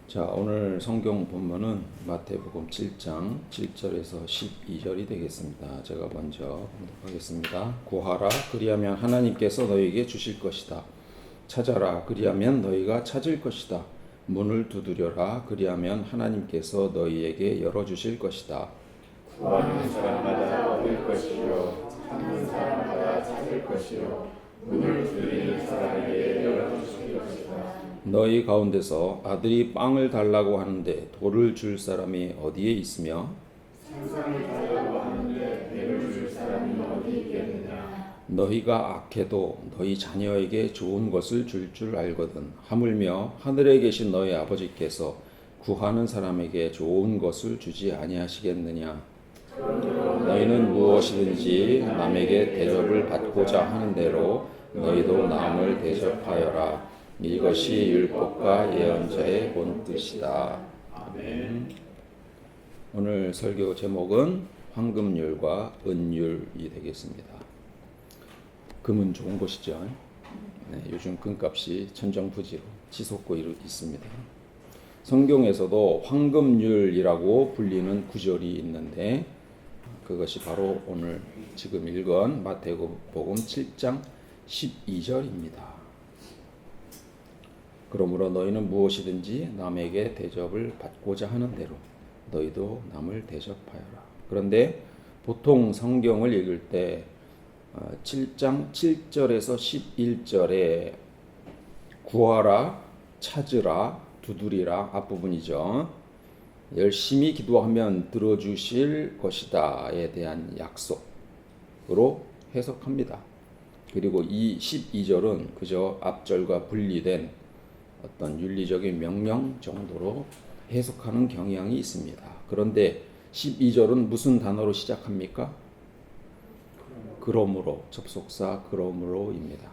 자, 오늘 성경 본문은 마태복음 7장 7절에서 12절이 되겠습니다. 제가 먼저 봉독하겠습니다. 구하라, 그리하면 하나님께서 너희에게 주실 것이다. 찾아라, 그리하면 너희가 찾을 것이다. 문을 두드려라, 그리하면 하나님께서 너희에게 열어주실 것이다. 구하는 사람마다 얻을 것이요 찾는 사람마다 찾을 것이요 문을 두드리는 사람에게 열어주실 것이다. 너희 가운데서 아들이 빵을 달라고 하는데 돌을 줄 사람이 어디에 있으며 생선을 달라고 하는데 뱀을 줄 사람이 어디 있겠느냐. 너희가 악해도 너희 자녀에게 좋은 것을 줄 알거든. 하물며 하늘에 계신 너희 아버지께서 구하는 사람에게 좋은 것을 주지 아니하시겠느냐. 너희는 무엇이든지 남에게 대접을 받고자 하는 대로 너희도 남을 대접하여라. 이것이 율법과 예언자의 본뜻이다. 아멘. 오늘 설교 제목은 황금률과 은율이 되겠습니다. 금은 좋은 것이죠. 네, 요즘 금값이 천정부지로 치솟고 있습니다. 성경에서도 황금률이라고 불리는 구절이 있는데 그것이 바로 오늘 지금 읽은 마태복음 7장 12절입니다. 그러므로 너희는 무엇이든지 남에게 대접을 받고자 하는 대로 너희도 남을 대접하여라. 그런데 보통 성경을 읽을 때 7장 7절에서 11절에 구하라, 찾으라, 두드리라 앞부분이죠. 열심히 기도하면 들어주실 것이다에 대한 약속으로 해석합니다. 그리고 이 12절은 그저 앞절과 분리된 어떤 윤리적인 명령 정도로 해석하는 경향이 있습니다. 그런데 12절은 무슨 단어로 시작합니까? 그러므로, 접속사 그러므로입니다.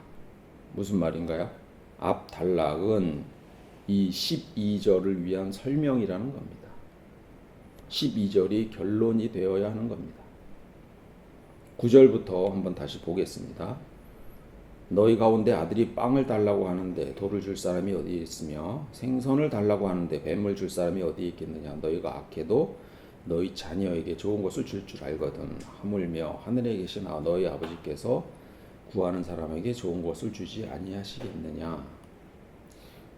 무슨 말인가요? 앞 단락은 이 12절을 위한 설명이라는 겁니다. 12절이 결론이 되어야 하는 겁니다. 9절부터 한번 다시 보겠습니다. 너희 가운데 아들이 빵을 달라고 하는데 돌을 줄 사람이 어디 있으며 생선을 달라고 하는데 뱀을 줄 사람이 어디 있겠느냐. 너희가 악해도 너희 자녀에게 좋은 것을 줄 알거든. 하물며 하늘에 계신 너희 아버지께서 구하는 사람에게 좋은 것을 주지 아니하시겠느냐.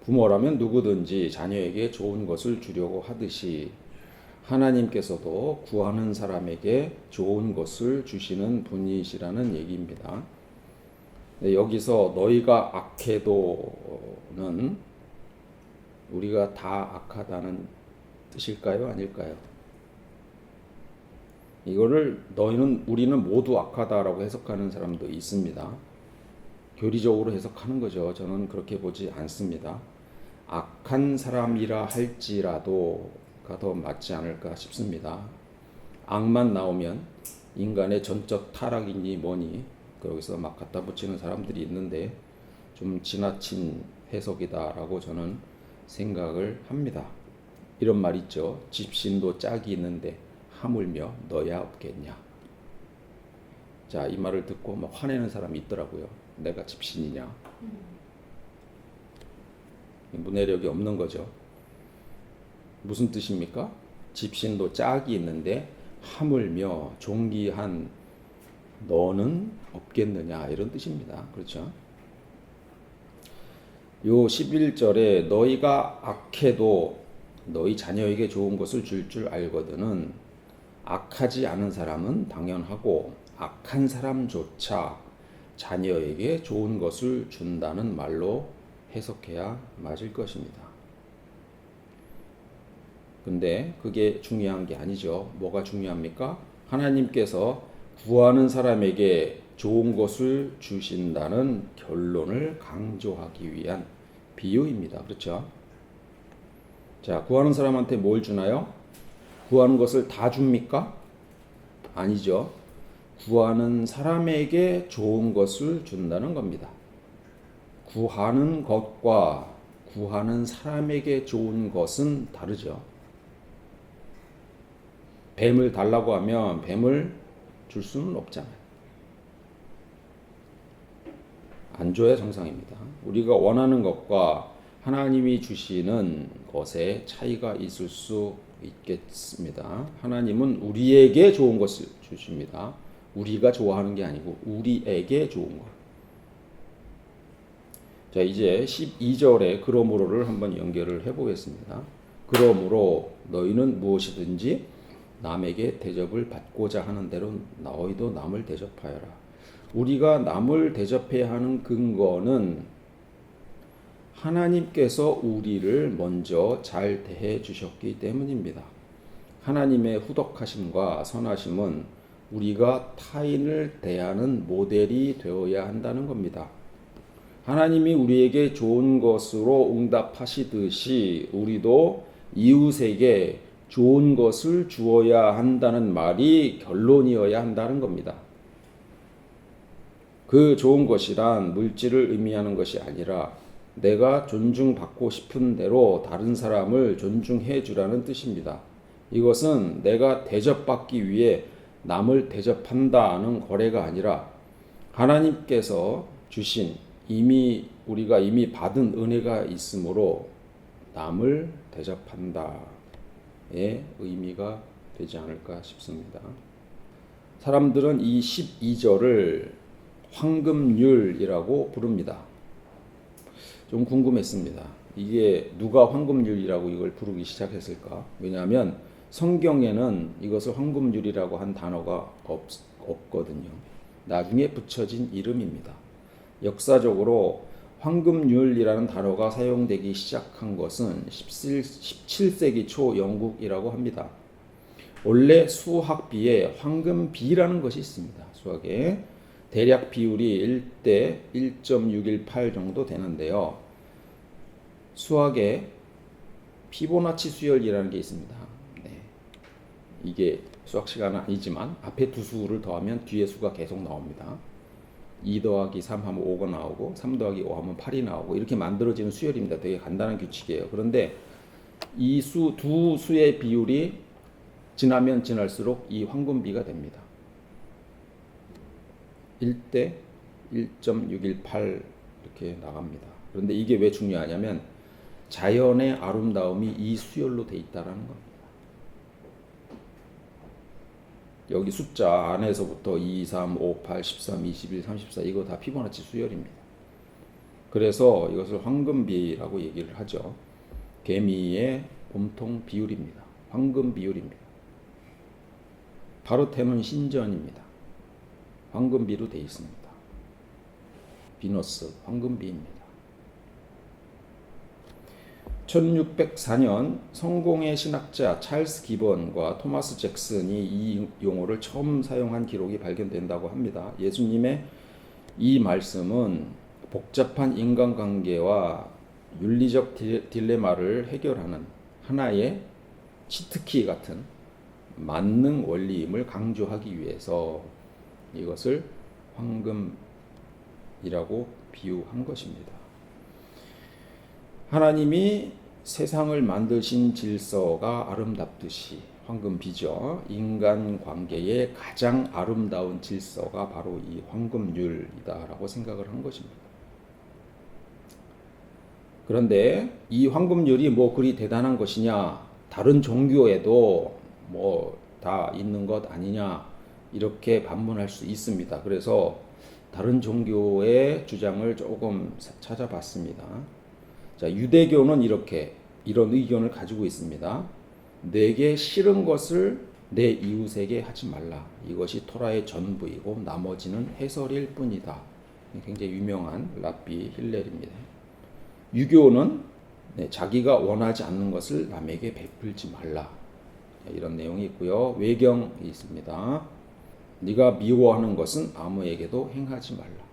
부모라면 누구든지 자녀에게 좋은 것을 주려고 하듯이 하나님께서도 구하는 사람에게 좋은 것을 주시는 분이시라는 얘기입니다. 여기서 너희가 악해도는 우리가 다 악하다는 뜻일까요? 아닐까요? 이거를 우리는 모두 악하다라고 해석하는 사람도 있습니다. 교리적으로 해석하는 거죠. 저는 그렇게 보지 않습니다. 악한 사람이라 할지라도가 더 맞지 않을까 싶습니다. 악만 나오면 인간의 전적 타락이니 뭐니 거기서 막 갖다 붙이는 사람들이 있는데 좀 지나친 해석이다라고 저는 생각을 합니다. 이런 말 있죠. 집신도 짝이 있는데 하물며 너야 없겠냐. 자, 이 말을 듣고 막 화내는 사람이 있더라고요. 내가 집신이냐. 문해력이 없는 거죠. 무슨 뜻입니까? 집신도 짝이 있는데 하물며 존귀한 너는 없겠느냐 이런 뜻입니다. 그렇죠? 요 11절에 너희가 악해도 너희 자녀에게 좋은 것을 줄 알거든은 악하지 않은 사람은 당연하고 악한 사람조차 자녀에게 좋은 것을 준다는 말로 해석해야 맞을 것입니다. 근데 그게 중요한 게 아니죠. 뭐가 중요합니까? 하나님께서 구하는 사람에게 좋은 것을 주신다는 결론을 강조하기 위한 비유입니다. 그렇죠? 자, 구하는 사람한테 뭘 주나요? 구하는 것을 다 줍니까? 아니죠. 구하는 사람에게 좋은 것을 준다는 겁니다. 구하는 것과 구하는 사람에게 좋은 것은 다르죠. 뱀을 달라고 하면 뱀을 줄 수는 없잖아요. 안 줘야 정상입니다. 우리가 원하는 것과 하나님이 주시는 것에 차이가 있을 수 있겠습니다. 하나님은 우리에게 좋은 것을 주십니다. 우리가 좋아하는 게 아니고 우리에게 좋은 것. 자, 이제 12절에 그러므로를 한번 연결을 해보겠습니다. 그러므로 너희는 무엇이든지 남에게 대접을 받고자 하는 대로 너희도 남을 대접하여라. 우리가 남을 대접해야 하는 근거는 하나님께서 우리를 먼저 잘 대해 주셨기 때문입니다. 하나님의 후덕하심과 선하심은 우리가 타인을 대하는 모델이 되어야 한다는 겁니다. 하나님이 우리에게 좋은 것으로 응답하시듯이 우리도 이웃에게 좋은 것을 주어야 한다는 말이 결론이어야 한다는 겁니다. 그 좋은 것이란 물질을 의미하는 것이 아니라 내가 존중받고 싶은 대로 다른 사람을 존중해 주라는 뜻입니다. 이것은 내가 대접받기 위해 남을 대접한다는 거래가 아니라 하나님께서 주신 우리가 이미 받은 은혜가 있으므로 남을 대접한다의 의미가 되지 않을까 싶습니다. 사람들은 이 12절을 황금률이라고 부릅니다. 좀 궁금했습니다. 이게 누가 황금률이라고 이걸 부르기 시작했을까? 왜냐하면 성경에는 이것을 황금률이라고 한 단어가 없거든요. 나중에 붙여진 이름입니다. 역사적으로 황금률이라는 단어가 사용되기 시작한 것은 17세기 초 영국이라고 합니다. 원래 수학비에 황금비라는 것이 있습니다. 수학에 대략 비율이 1대 1.618 정도 되는데요. 수학에 피보나치 수열이라는 게 있습니다. 네. 이게 수학 시간은 아니지만 앞에 두 수를 더하면 뒤에 수가 계속 나옵니다. 2 더하기 3 하면 5가 나오고 3 더하기 5 하면 8이 나오고 이렇게 만들어지는 수열입니다. 되게 간단한 규칙이에요. 그런데 이 두 수의 비율이 지나면 지날수록 이 황금비가 됩니다. 1대 1.618 이렇게 나갑니다. 그런데 이게 왜 중요하냐면 자연의 아름다움이 이 수열로 돼 있다라는 겁니다. 여기 숫자 안에서부터 2, 3, 5, 8, 13, 21, 34 이거 다 피보나치 수열입니다. 그래서 이것을 황금비라고 얘기를 하죠. 개미의 봄통 비율입니다. 황금 비율입니다. 바르테논 신전입니다. 황금비로 되어 있습니다. 비너스 황금비입니다. 1604년 성공의 신학자 찰스 기번과 토마스 잭슨이 이 용어를 처음 사용한 기록이 발견된다고 합니다. 예수님의 이 말씀은 복잡한 인간관계와 윤리적 딜레마를 해결하는 하나의 치트키 같은 만능 원리임을 강조하기 위해서 이것을 황금이라고 비유한 것입니다. 하나님이 세상을 만드신 질서가 아름답듯이 황금비죠. 인간관계의 가장 아름다운 질서가 바로 이 황금률이다라고 생각을 한 것입니다. 그런데 이 황금률이 뭐 그리 대단한 것이냐, 다른 종교에도 뭐 다 있는 것 아니냐 이렇게 반문할 수 있습니다. 그래서 다른 종교의 주장을 조금 찾아봤습니다. 자, 유대교는 이런 의견을 가지고 있습니다. 내게 싫은 것을 내 이웃에게 하지 말라. 이것이 토라의 전부이고 나머지는 해설일 뿐이다. 굉장히 유명한 랍비 힐렐입니다. 유교는 자기가 원하지 않는 것을 남에게 베풀지 말라. 이런 내용이 있고요. 외경이 있습니다. 네가 미워하는 것은 아무에게도 행하지 말라.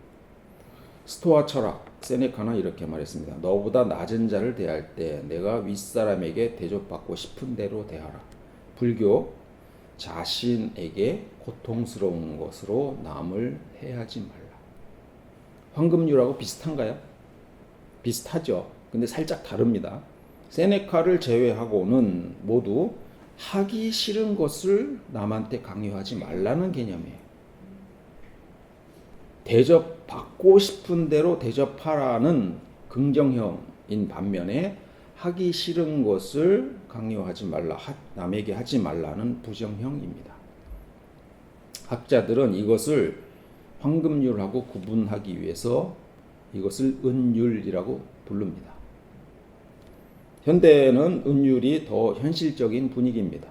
스토아 철학 세네카는 이렇게 말했습니다. 너보다 낮은 자를 대할 때 내가 윗사람에게 대접받고 싶은 대로 대하라. 불교 자신에게 고통스러운 것으로 남을 해하지 말라. 황금률하고 비슷한가요? 비슷하죠. 근데 살짝 다릅니다. 세네카를 제외하고는 모두 하기 싫은 것을 남한테 강요하지 말라는 개념이에요. 대접받고 싶은 대로 대접하라는 긍정형의 인 반면에 하기 싫은 것을 강요하지 말라, 남에게 하지 말라는 부정형입니다. 학자들은 이것을 황금률하고 구분하기 위해서 이것을 은율이라고 부릅니다. 현대는 은율이 더 현실적인 분위기입니다.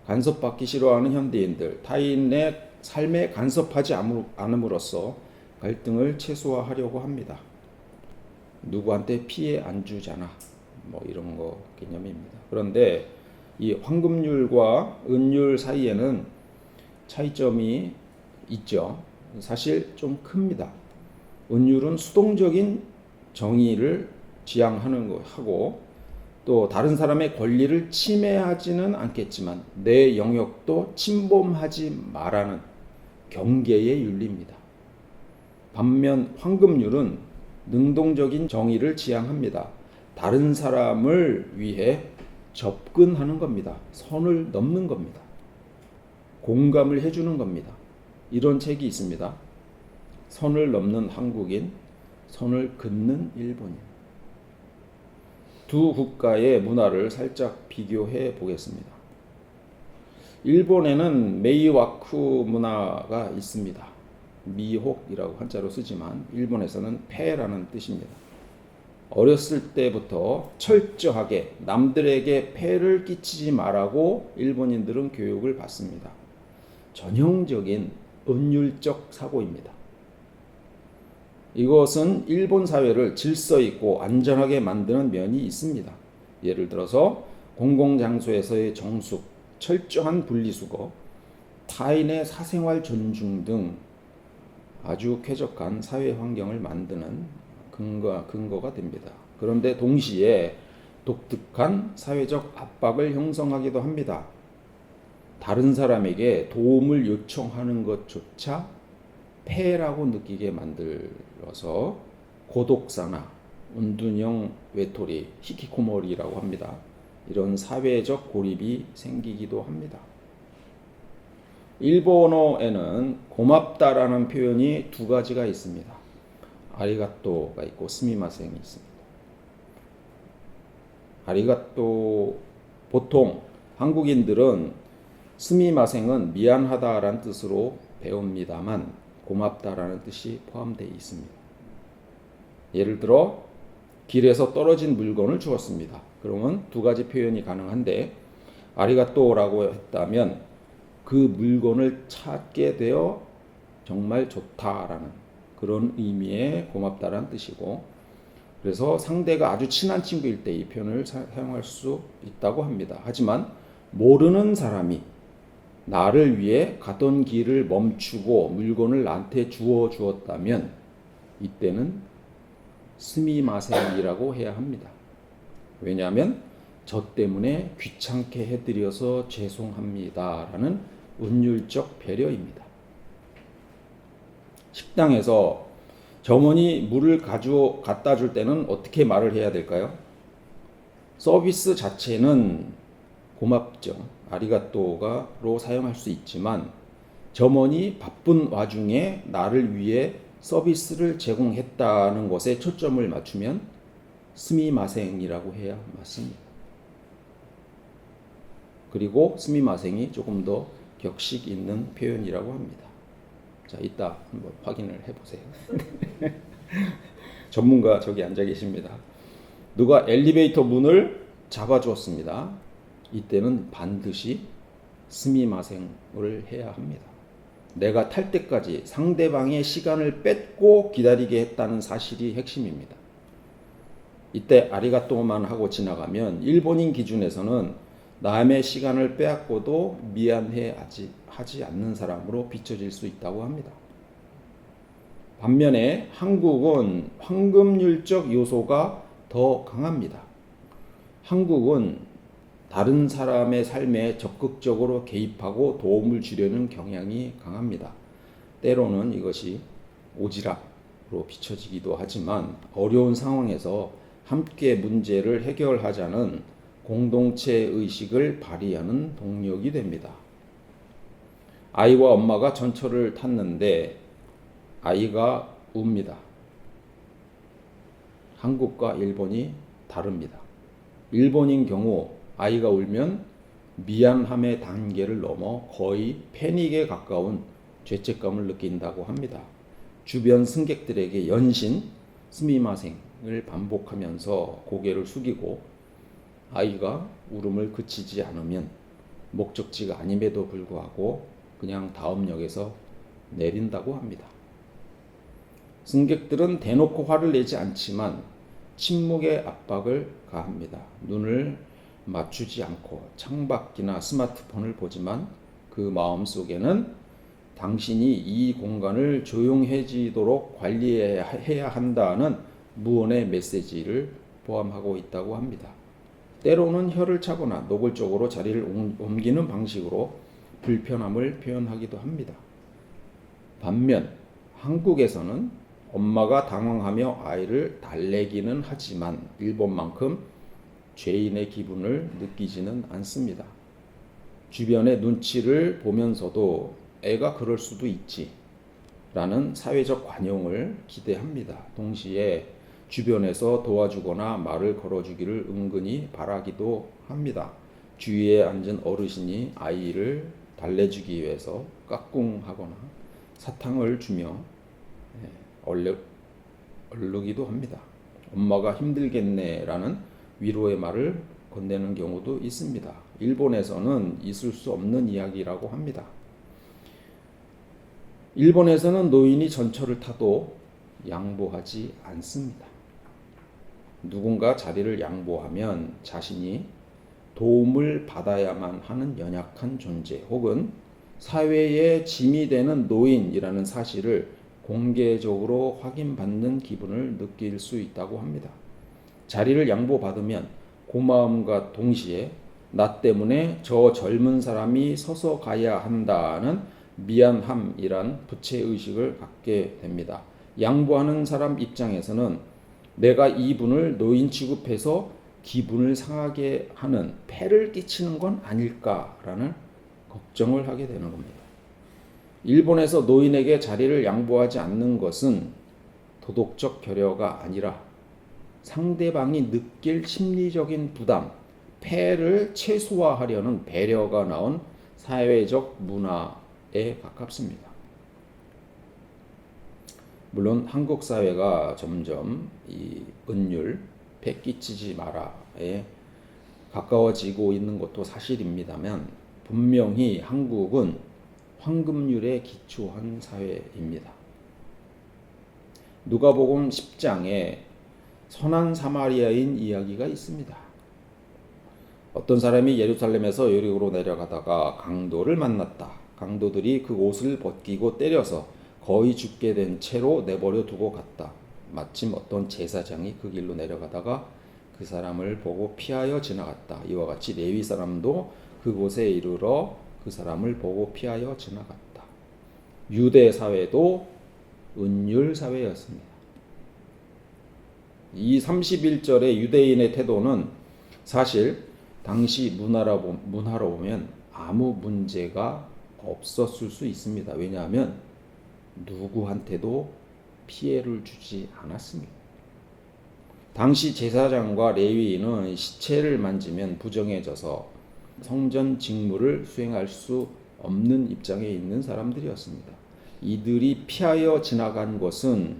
간섭받기 싫어하는 현대인들, 타인의 삶에 간섭하지 않음으로써 갈등을 최소화하려고 합니다. 누구한테 피해 안 주잖아, 뭐 이런 거 개념입니다. 그런데 이 황금률과 은율 사이에는 차이점이 있죠. 사실 좀 큽니다. 은율은 수동적인 정의를 지향하는 거하고 또 다른 사람의 권리를 침해하지는 않겠지만 내 영역도 침범하지 말라는 경계의 윤리입니다. 반면 황금률은 능동적인 정의를 지향합니다. 다른 사람을 위해 접근하는 겁니다. 선을 넘는 겁니다. 공감을 해주는 겁니다. 이런 책이 있습니다. 선을 넘는 한국인, 선을 긋는 일본인. 두 국가의 문화를 살짝 비교해 보겠습니다. 일본에는 메이와쿠 문화가 있습니다. 미혹이라고 한자로 쓰지만 일본에서는 폐라는 뜻입니다. 어렸을 때부터 철저하게 남들에게 폐를 끼치지 말라고 일본인들은 교육을 받습니다. 전형적인 은율적 사고입니다. 이것은 일본 사회를 질서 있고 안전하게 만드는 면이 있습니다. 예를 들어서 공공장소에서의 정숙, 철저한 분리수거, 타인의 사생활 존중 등 아주 쾌적한 사회 환경을 만드는 근거가 됩니다. 그런데 동시에 독특한 사회적 압박을 형성하기도 합니다. 다른 사람에게 도움을 요청하는 것조차 폐라고 느끼게 만들어서 고독사나 은둔형 외톨이, 히키코모리라고 합니다. 이런 사회적 고립이 생기기도 합니다. 일본어에는 고맙다라는 표현이 두 가지가 있습니다. 아리가또가 있고 스미마생이 있습니다. 아리가또, 보통 한국인들은 스미마생은 미안하다라는 뜻으로 배웁니다만 고맙다라는 뜻이 포함되어 있습니다. 예를 들어 길에서 떨어진 물건을 주었습니다. 그러면 두 가지 표현이 가능한데 아리가또라고 했다면 그 물건을 찾게 되어 정말 좋다라는 그런 의미의 고맙다라는 뜻이고, 그래서 상대가 아주 친한 친구일 때 이 표현을 사용할 수 있다고 합니다. 하지만 모르는 사람이 나를 위해 가던 길을 멈추고 물건을 나한테 주어 주었다면 이때는 스미마센이라고 해야 합니다. 왜냐하면 저 때문에 귀찮게 해드려서 죄송합니다라는 은율적 배려입니다. 식당에서 점원이 물을 갖다 줄 때는 어떻게 말을 해야 될까요? 서비스 자체는 고맙죠. 아리가또가로 사용할 수 있지만 점원이 바쁜 와중에 나를 위해 서비스를 제공했다는 것에 초점을 맞추면 스미마생이라고 해야 맞습니다. 그리고 스미마생이 조금 더 격식 있는 표현이라고 합니다. 자, 이따 한번 확인을 해보세요. 전문가 저기 앉아 계십니다. 누가 엘리베이터 문을 잡아주었습니다. 이때는 반드시 스미마생을 해야 합니다. 내가 탈 때까지 상대방의 시간을 뺏고 기다리게 했다는 사실이 핵심입니다. 이때 아리가또만 하고 지나가면 일본인 기준에서는 남의 시간을 빼앗고도 미안해 하지 않는 사람으로 비춰질 수 있다고 합니다. 반면에 한국은 황금률적 요소가 더 강합니다. 한국은 다른 사람의 삶에 적극적으로 개입하고 도움을 주려는 경향이 강합니다. 때로는 이것이 오지랖으로 비춰지기도 하지만 어려운 상황에서 함께 문제를 해결하자는 공동체 의식을 발휘하는 동력이 됩니다. 아이와 엄마가 전철을 탔는데 아이가 웁니다. 한국과 일본이 다릅니다. 일본인 경우 아이가 울면 미안함의 단계를 넘어 거의 패닉에 가까운 죄책감을 느낀다고 합니다. 주변 승객들에게 연신 스미마생을 반복하면서 고개를 숙이고 아이가 울음을 그치지 않으면 목적지가 아님에도 불구하고 그냥 다음 역에서 내린다고 합니다. 승객들은 대놓고 화를 내지 않지만 침묵의 압박을 가합니다. 눈을 맞추지 않고 창밖이나 스마트폰을 보지만 그 마음속에는 당신이 이 공간을 조용해지도록 관리해야 한다는 무언의 메시지를 포함하고 있다고 합니다. 때로는 혀를 차거나 노골적으로 자리를 옮기는 방식으로 불편함을 표현하기도 합니다. 반면 한국에서는 엄마가 당황하며 아이를 달래기는 하지만 일본만큼 죄인의 기분을 느끼지는 않습니다. 주변의 눈치를 보면서도 애가 그럴 수도 있지 라는 사회적 관용을 기대합니다. 동시에 주변에서 도와주거나 말을 걸어주기를 은근히 바라기도 합니다. 주위에 앉은 어르신이 아이를 달래주기 위해서 까꿍하거나 사탕을 주며 얼르기도 합니다. 엄마가 힘들겠네라는 위로의 말을 건네는 경우도 있습니다. 일본에서는 있을 수 없는 이야기라고 합니다. 일본에서는 노인이 전철을 타도 양보하지 않습니다. 누군가 자리를 양보하면 자신이 도움을 받아야만 하는 연약한 존재 혹은 사회의 짐이 되는 노인이라는 사실을 공개적으로 확인받는 기분을 느낄 수 있다고 합니다. 자리를 양보받으면 고마움과 동시에 나 때문에 저 젊은 사람이 서서 가야 한다는 미안함이란 부채의식을 갖게 됩니다. 양보하는 사람 입장에서는 내가 이분을 노인 취급해서 기분을 상하게 하는 폐를 끼치는 건 아닐까라는 걱정을 하게 되는 겁니다. 일본에서 노인에게 자리를 양보하지 않는 것은 도덕적 결여가 아니라 상대방이 느낄 심리적인 부담, 폐를 최소화하려는 배려가 나온 사회적 문화에 가깝습니다. 물론 한국 사회가 점점 이 은율, 폐 끼치지 마라에 가까워지고 있는 것도 사실입니다만 분명히 한국은 황금률에 기초한 사회입니다. 누가복음 10장에 선한 사마리아인 이야기가 있습니다. 어떤 사람이 예루살렘에서 여리고로 내려가다가 강도를 만났다. 강도들이 그 옷을 벗기고 때려서 거의 죽게 된 채로 내버려 두고 갔다. 마침 어떤 제사장이 그 길로 내려가다가 그 사람을 보고 피하여 지나갔다. 이와 같이 레위 사람도 그곳에 이르러 그 사람을 보고 피하여 지나갔다. 유대 사회도 은율 사회였습니다. 이 31절의 유대인의 태도는 사실 당시 문화로 보면 아무 문제가 없었을 수 있습니다. 왜냐하면 누구한테도 피해를 주지 않았습니다. 당시 제사장과 레위인은 시체를 만지면 부정해져서 성전 직무를 수행할 수 없는 입장에 있는 사람들이었습니다. 이들이 피하여 지나간 것은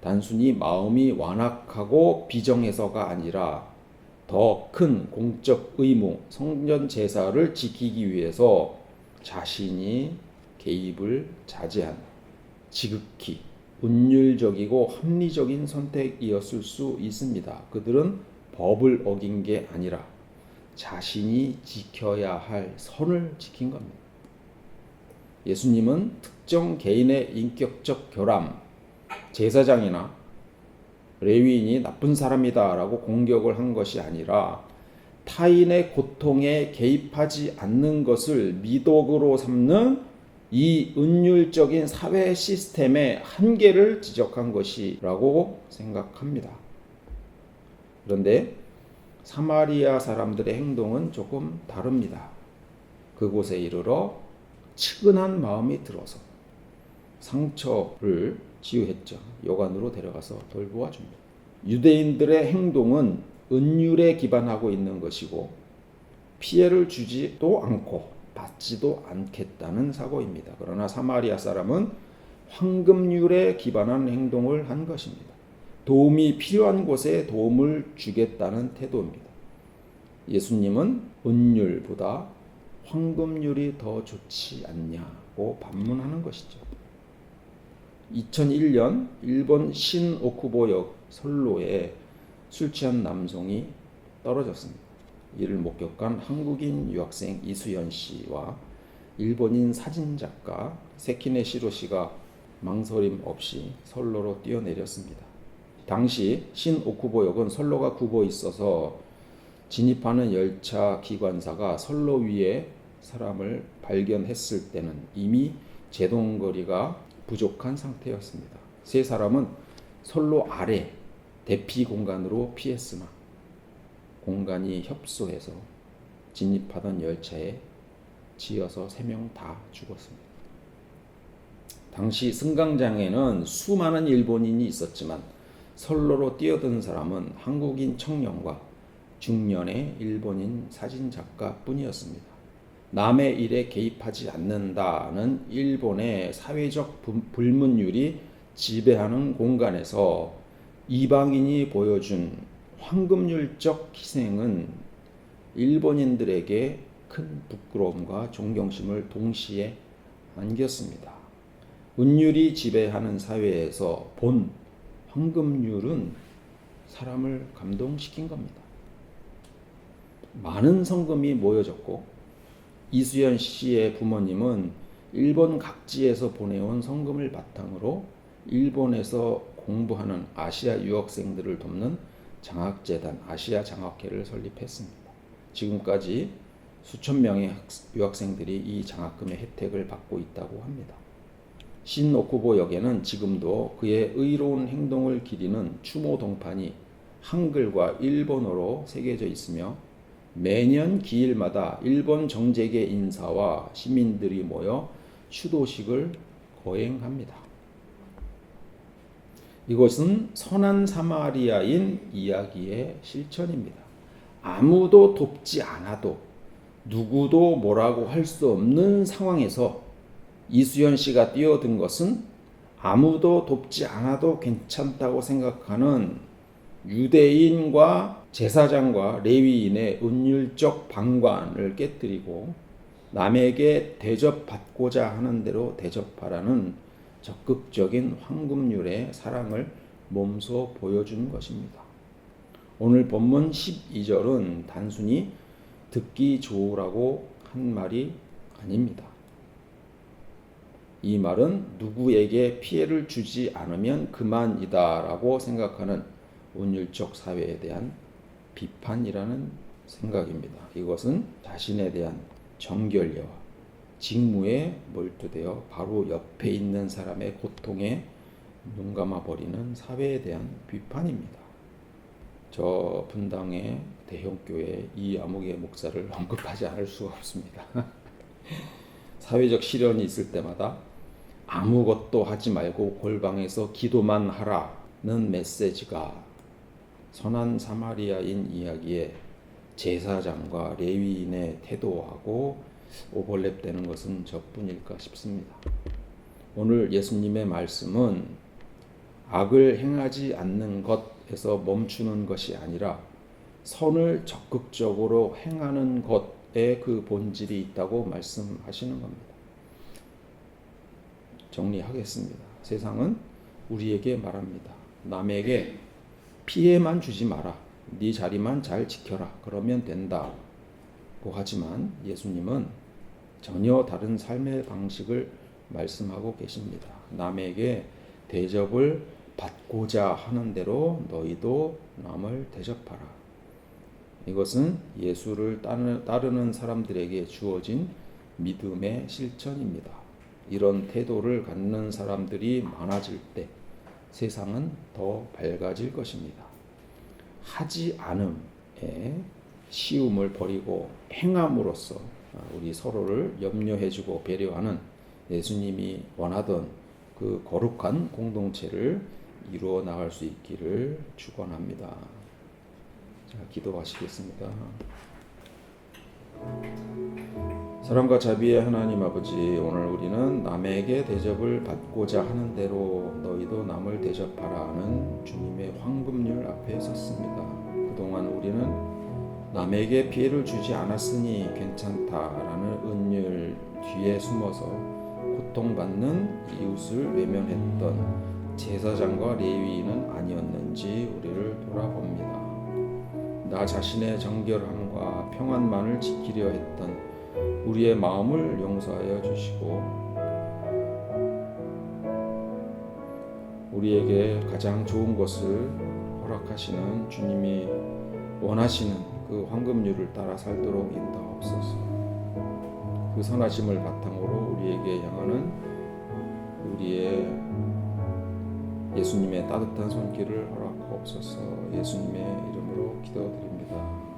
단순히 마음이 완악하고 비정해서가 아니라 더 큰 공적 의무, 성전 제사를 지키기 위해서 자신이 개입을 자제한 지극히 운율적이고 합리적인 선택이었을 수 있습니다. 그들은 법을 어긴 게 아니라 자신이 지켜야 할 선을 지킨 겁니다. 예수님은 특정 개인의 인격적 결함, 제사장이나 레위인이 나쁜 사람이다라고 공격을 한 것이 아니라 타인의 고통에 개입하지 않는 것을 미덕으로 삼는 이 은율적인 사회 시스템의 한계를 지적한 것이라고 생각합니다. 그런데 사마리아 사람들의 행동은 조금 다릅니다. 그곳에 이르러 측은한 마음이 들어서 상처를 치유했죠. 여관으로 데려가서 돌보아 줍니다. 유대인들의 행동은 은율에 기반하고 있는 것이고 피해를 주지도 않고 받지도 않겠다는 사고입니다. 그러나 사마리아 사람은 황금률에 기반한 행동을 한 것입니다. 도움이 필요한 곳에 도움을 주겠다는 태도입니다. 예수님은 은율보다 황금률이 더 좋지 않냐고 반문하는 것이죠. 2001년 일본 신오쿠보역 선로에 술 취한 남성이 떨어졌습니다. 이를 목격한 한국인 유학생 이수연 씨와 일본인 사진작가 세키네 시로 씨가 망설임 없이 선로로 뛰어내렸습니다. 당시 신오쿠보역은 선로가 굽어 있어서 진입하는 열차 기관사가 선로 위에 사람을 발견했을 때는 이미 제동거리가 부족한 상태였습니다. 세 사람은 선로 아래 대피 공간으로 피했으나 공간이 협소해서 진입하던 열차에 치여서 3명 다 죽었습니다. 당시 승강장에는 수많은 일본인이 있었지만 선로로 뛰어든 사람은 한국인 청년과 중년의 일본인 사진작가 뿐이었습니다. 남의 일에 개입하지 않는다는 일본의 사회적 불문율이 지배하는 공간에서 이방인이 보여준 황금률적 희생은 일본인들에게 큰 부끄러움과 존경심을 동시에 안겼습니다. 은율이 지배하는 사회에서 본 황금률은 사람을 감동시킨 겁니다. 많은 성금이 모여졌고 이수연 씨의 부모님은 일본 각지에서 보내온 성금을 바탕으로 일본에서 공부하는 아시아 유학생들을 돕는 장학재단 아시아 장학회를 설립했습니다. 지금까지 수천 명의 유학생들이 이 장학금의 혜택을 받고 있다고 합니다. 신오쿠보역에는 지금도 그의 의로운 행동을 기리는 추모 동판이 한글과 일본어로 새겨져 있으며 매년 기일마다 일본 정재계 인사와 시민들이 모여 추도식을 거행합니다. 이것은 선한 사마리아인 이야기의 실천입니다. 아무도 돕지 않아도 누구도 뭐라고 할 수 없는 상황에서 이수연 씨가 뛰어든 것은 아무도 돕지 않아도 괜찮다고 생각하는 유대인과 제사장과 레위인의 은율적 방관을 깨뜨리고 남에게 대접받고자 하는 대로 대접하라는 적극적인 황금률의 사랑을 몸소 보여준 것입니다. 오늘 본문 12절은 단순히 듣기 좋으라고 한 말이 아닙니다. 이 말은 누구에게 피해를 주지 않으면 그만이다라고 생각하는 은율적 사회에 대한 비판이라는 생각입니다. 이것은 자신에 대한 정결례와 직무에 몰두되어 바로 옆에 있는 사람의 고통에 눈감아 버리는 사회에 대한 비판입니다. 저 분당의 대형교회 이아무개 목사를 언급하지 않을 수가 없습니다. 사회적 시련이 있을 때마다 아무것도 하지 말고 골방에서 기도만 하라는 메시지가 선한 사마리아인 이야기에 제사장과 레위인의 태도하고 오버랩되는 것은 저뿐일까 싶습니다. 오늘 예수님의 말씀은 악을 행하지 않는 것에서 멈추는 것이 아니라 선을 적극적으로 행하는 것에 그 본질이 있다고 말씀하시는 겁니다. 정리하겠습니다. 세상은 우리에게 말합니다. 남에게 피해만 주지 마라. 네 자리만 잘 지켜라. 그러면 된다고 하지만 예수님은 전혀 다른 삶의 방식을 말씀하고 계십니다. 남에게 대접을 받고자 하는 대로 너희도 남을 대접하라. 이것은 예수를 따르는 사람들에게 주어진 믿음의 실천입니다. 이런 태도를 갖는 사람들이 많아질 때 세상은 더 밝아질 것입니다. 하지 않음에 쉬움을 버리고 행함으로써 우리 서로를 염려해주고 배려하는 예수님이 원하던 그 거룩한 공동체를 이루어 나갈 수 있기를 축원합니다. 자, 기도하시겠습니다. 사랑과 자비의 하나님 아버지, 오늘 우리는 남에게 대접을 받고자 하는 대로 너희도 남을 대접하라 하는 주님의 황금률 앞에 섰습니다. 그동안 우리는 남에게 피해를 주지 않았으니 괜찮다라는 은율 뒤에 숨어서 고통받는 이웃을 외면했던 제사장과 레위인은 아니었는지 우리를 돌아봅니다. 나 자신의 정결함과 평안만을 지키려 했던 우리의 마음을 용서하여 주시고 우리에게 가장 좋은 것을 허락하시는 주님이 원하시는 그 황금률을 따라 살도록 인도하옵소서. 그 선하심을 바탕으로 우리에게 향하는 우리의 예수님의 따뜻한 손길을 허락하옵소서. 예수님의 이름으로 기도드립니다.